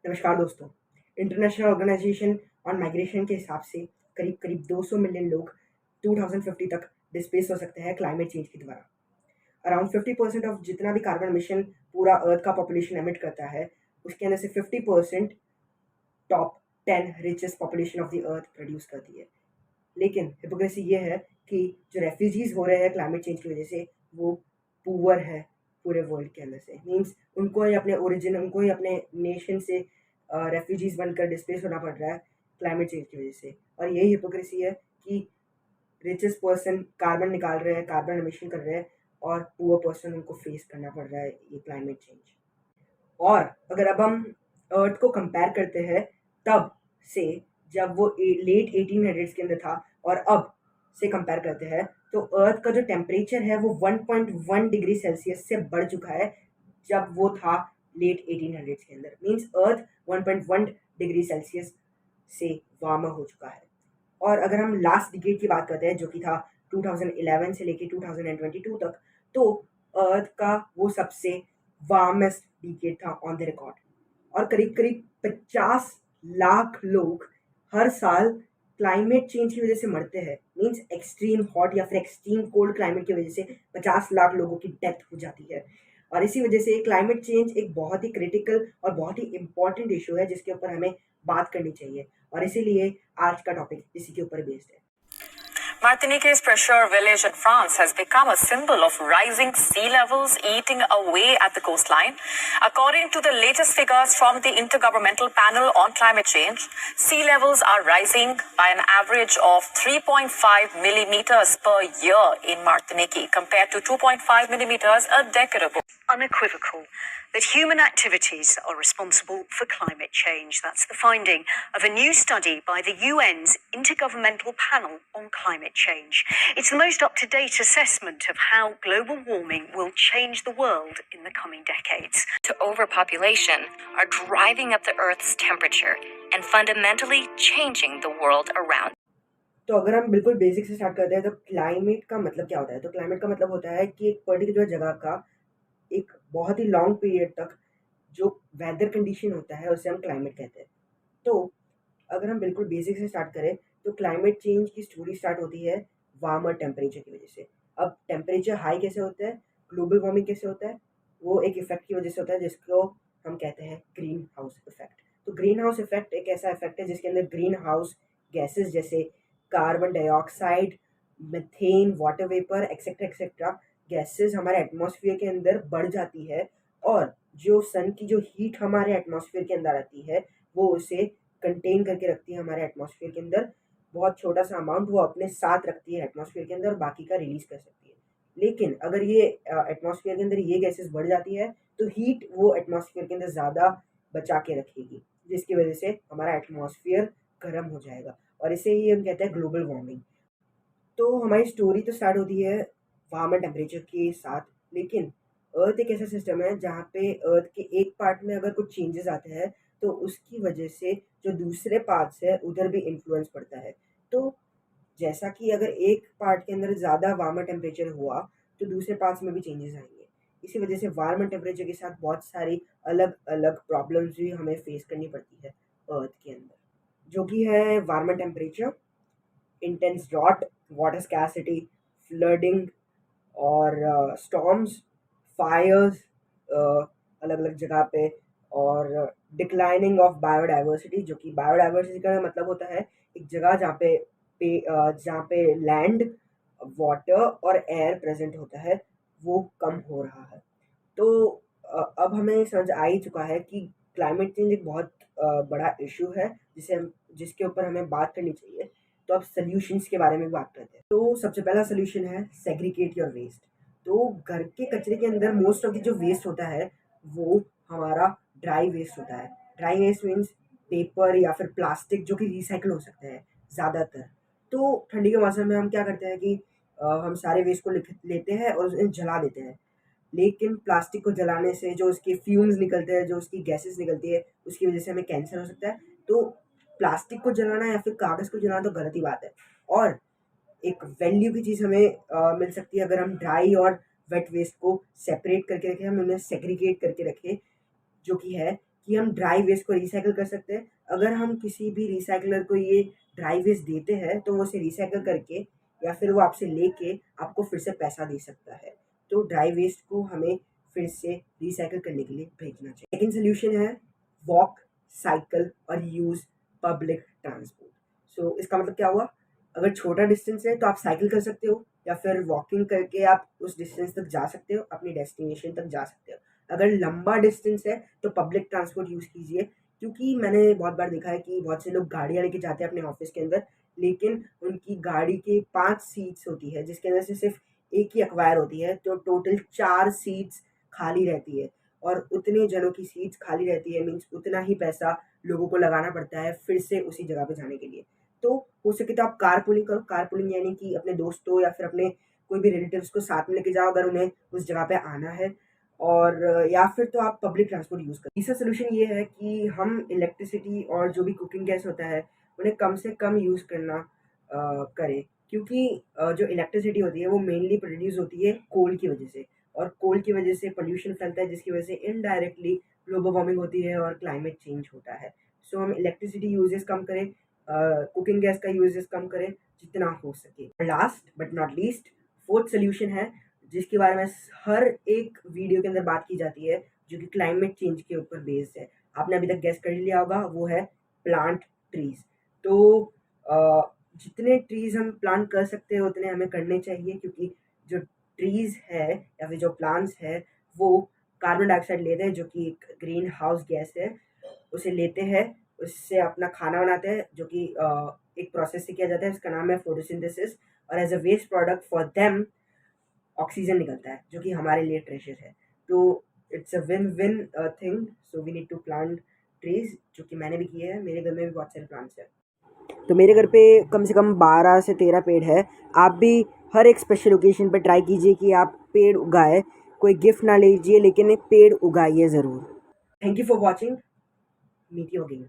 नमस्कार दोस्तों। International organisation on migration के हिसाब से करीब करीब 200 मिलियन लोग 2050 तक डिस्प्लेस हो सकते हैं क्लाइमेट चेंज के द्वारा। अराउंड 50% ऑफ जितना भी कार्बन एमिशन पूरा अर्थ का पॉपुलेशन एमिट करता है, उसके अंदर से 50% top 10 richest population of the earth produce करती है। लेकिन हिपोक्रेसी ये है कि जो रेफ्यूजीज हो रहे हैं क्लाइमेट चेंज की वजह से, वो पुअर है पूरे वर्ल्ड के अंदर से। मीन्स उनको ही अपने ओरिजिन, उनको ही अपने नेशन से रेफ्यूजीज बनकर डिस्प्लेस होना पड़ रहा है क्लाइमेट चेंज की वजह से। और यही हिपोक्रेसी है कि रिचेस्ट पर्सन कार्बन निकाल रहे हैं, कार्बन एमिशन कर रहे हैं, और पुअर पर्सन उनको फेस करना पड़ रहा है ये क्लाइमेट चेंज। और अगर अब हम अर्थ को कंपेयर करते हैं तब से, जब वो लेट 1800s के अंदर था, और अब से कंपेयर करते हैं, तो अर्थ का जो टेम्परेचर है वो 1.1 डिग्री सेल्सियस से बढ़ चुका है जब वो था लेट 1800s के अंदर। मीन्स अर्थ 1.1 डिग्री सेल्सियस से वार्मर हो चुका है। और अगर हम लास्ट डिकेड की बात करते हैं, जो कि था 2011 से लेके 2022 तक, तो अर्थ का वो सबसे वार्मेस्ट डिकेड था ऑन द रिकॉर्ड। और करीब करीब 50 लाख लोग हर साल क्लाइमेट चेंज की वजह से मरते हैं। मीन्स एक्सट्रीम हॉट या फिर एक्सट्रीम कोल्ड क्लाइमेट की वजह से 50 लाख लोगों की डेथ हो जाती है। और इसी वजह से क्लाइमेट चेंज एक बहुत ही क्रिटिकल और बहुत ही इम्पॉर्टेंट इशू है जिसके ऊपर हमें बात करनी चाहिए। और इसीलिए आज का टॉपिक इसी के ऊपर बेस्ड है। Martinique's Pressure village in France has become a symbol of rising sea levels eating away at the coastline. According to the latest figures from the Intergovernmental Panel on Climate Change, sea levels are rising by an average of 3.5 millimeters per year in Martinique compared to 2.5 millimeters a decade ago. Unequivocal that human activities are responsible for climate change. That's the finding of a new study by the UN's Intergovernmental Panel on Climate Change. It's the most up-to-date assessment of how global warming will change the world in the coming decades. To overpopulation are driving up the Earth's temperature and fundamentally changing the world around. तो अगर हम बिल्कुल basic से start करते हैं, तो climate का मतलब क्या होता है? तो क्लाइमेट का मतलब होता है कि एक पर्टिकुलर जगह का एक बहुत ही लॉन्ग पीरियड तक जो वेदर कंडीशन होता है उसे हम क्लाइमेट कहते हैं। तो अगर हम बिल्कुल बेसिक से स्टार्ट करें, तो क्लाइमेट चेंज की स्टोरी स्टार्ट होती है वार्मर टेम्परेचर की वजह से। अब टेम्परेचर हाई कैसे होता है, ग्लोबल वार्मिंग कैसे होता है, वो एक इफेक्ट की वजह से होता है जिसको हम कहते हैं ग्रीन हाउस इफेक्ट। तो ग्रीन हाउस इफेक्ट एक ऐसा इफेक्ट है जिसके अंदर ग्रीन हाउस गैसेज जैसे carbon dioxide, methane, water vapour etcetera etcetera gases हमारे एटमॉस्फेयर के अंदर बढ़ जाती है, और जो सन की जो हीट हमारे एटमॉस्फेयर के अंदर आती है वो उसे कंटेन करके रखती है हमारे एटमॉस्फेयर के अंदर। बहुत छोटा सा अमाउंट वो अपने साथ रखती है एटमॉस्फेयर के अंदर, और बाकी का रिलीज कर सकती है। लेकिन अगर ये एटमॉस्फेयर के अंदर ये गैसेस बढ़ जाती है, तो हीट वो एटमॉस्फेयर के अंदर ज़्यादा बचा के रखेगी, जिसकी वजह से हमारा एटमॉस्फेयर गर्म हो जाएगा, और इसे ही हम कहते हैं ग्लोबल वार्मिंग। तो हमारी स्टोरी तो स्टार्ट होती है वार्मर टेम्परेचर के साथ। लेकिन अर्थ एक ऐसा सिस्टम है जहाँ पे अर्थ के एक पार्ट में अगर कुछ चेंजेस आते हैं, तो उसकी वजह से जो दूसरे पार्ट्स है उधर भी इन्फ्लुएंस पड़ता है। तो जैसा कि अगर एक पार्ट के अंदर ज़्यादा वार्मर टेम्परेचर हुआ, तो दूसरे पार्ट्स में भी चेंजेस आएंगे। इसी वजह से वार्मर टेम्परेचर के साथ बहुत सारी अलग अलग प्रॉब्लम्स भी हमें फेस करनी पड़ती है अर्थ के अंदर, जो कि है warmer temperature, intense drought, water scarcity, flooding, और स्टॉर्म्स, फायर्स अलग अलग जगह पे, और डिक्लाइनिंग ऑफ बायोडाइवर्सिटी। जो कि बायोडाइवर्सिटी का मतलब होता है एक जगह जहाँ पे लैंड, वाटर और एयर प्रेजेंट होता है, वो कम हो रहा है। तो अब हमें समझ आ ही चुका है कि क्लाइमेट चेंज एक बहुत बड़ा इशू है जिसके ऊपर हमें बात करनी चाहिए। तो अब सॉल्यूशंस के बारे में बात करते हैं। तो सबसे पहला सॉल्यूशन है सेग्रीगेट योर वेस्ट। तो घर के कचरे के अंदर मोस्ट ऑफ द जो वेस्ट होता है वो हमारा ड्राई वेस्ट होता है। ड्राई वेस्ट मीन्स पेपर या फिर प्लास्टिक जो कि रिसाइकल हो सकते हैं ज़्यादातर। तो ठंडी के मौसम में हम क्या करते हैं कि हम सारे वेस्ट को लेते हैं और उसे जला देते हैं। लेकिन प्लास्टिक को जलाने से जो उसके फ्यूम्स निकलते हैं, जो उसकी गैसेस निकलती है, उसकी वजह से हमें कैंसर हो सकता है। तो प्लास्टिक को जलाना या फिर कागज़ को जलाना तो गलत ही बात है। और एक वैल्यू की चीज़ हमें मिल सकती है अगर हम ड्राई और वेट वेस्ट को सेपरेट करके रखें, हम उन्हें सेग्रीगेट करके रखें, जो कि है कि हम ड्राई वेस्ट को रिसाइकिल कर सकते हैं। अगर हम किसी भी रिसाइकलर को ये ड्राई वेस्ट देते हैं तो वो उसे रिसाइकिल करके या फिर वो आपसे लेके आपको फिर से पैसा दे सकता है। तो ड्राई वेस्ट को हमें फिर से रिसाइकिल करने के लिए भेजना चाहिए। सेकंड सोल्यूशन है वॉक, साइकिल और यूज़ पब्लिक ट्रांसपोर्ट। सो इसका मतलब क्या हुआ, अगर छोटा डिस्टेंस है तो आप साइकिल कर सकते हो या फिर वॉकिंग करके आप उस डिस्टेंस तक जा सकते हो, अपनी डेस्टिनेशन तक जा सकते हो। अगर लंबा डिस्टेंस है तो पब्लिक ट्रांसपोर्ट यूज़ कीजिए, क्योंकि मैंने बहुत बार देखा है कि बहुत से लोग गाड़ियाँ लेके जाते हैं अपने ऑफिस के अंदर, लेकिन उनकी गाड़ी के 5 सीट्स होती है जिसके अंदर से सिर्फ एक ही एक्वायर होती है, तो टोटल 4 सीट्स खाली रहती है और उतने जनों की सीट्स खाली रहती है, मीन्स उतना ही पैसा लोगों को लगाना पड़ता है फिर से उसी जगह पे जाने के लिए। तो हो सके तो आप कारपूलिंग करो। कारपूलिंग यानी कि अपने दोस्तों या फिर अपने कोई भी रिलेटिव्स को साथ में लेके जाओ अगर उन्हें उस जगह पे आना है, और या फिर तो आप पब्लिक ट्रांसपोर्ट यूज़ करें। तीसरा सोल्यूशन ये है कि हम इलेक्ट्रिसिटी और जो भी कुकिंग गैस होता है उन्हें कम से कम यूज़ करना करें, क्योंकि जो इलेक्ट्रिसिटी होती है वो मेनली प्रोड्यूस होती है कोल की वजह से, और कोल की वजह से पोल्यूशन फैलता है जिसकी वजह से इनडायरेक्टली ग्लोबल वार्मिंग होती है और क्लाइमेट चेंज होता है। सो हम इलेक्ट्रिसिटी यूजेस कम करें, कुकिंग गैस का यूजेस कम करें जितना हो सके। Last but not least, fourth solution है जिसके बारे में हर एक वीडियो के अंदर बात की जाती है, जो कि क्लाइमेट चेंज के ऊपर बेस्ड है। आपने अभी तक गेस कर लिया होगा, वो है प्लांट ट्रीज। तो जितने ट्रीज हम प्लांट कर सकते हैं उतने हमें करने चाहिए, क्योंकि जो ट्रीज है या फिर जो प्लांट्स है वो कार्बन डाइऑक्साइड लेते हैं जो कि एक ग्रीन हाउस गैस है, उसे लेते हैं, उससे अपना खाना बनाते हैं जो कि एक प्रोसेस से किया जाता है, उसका नाम है फोटोसिंथेसिस, और as a waste product for them oxygen निकलता है जो कि हमारे लिए ट्रेजर है। तो it's a win win thing, so we need to plant trees, जो कि मैंने भी किए हैं, मेरे घर में भी बहुत सारे प्लांट्स हैं। तो मेरे घर पे कम से कम 12 से 13 पेड़ है। आप भी हर एक स्पेशल ओकेजन पे ट्राई कीजिए कि आप पेड़ उगाए, कोई गिफ्ट ना लीजिए लेकिन एक पेड़ उगाइए ज़रूर। Thank you for watching, meet you again.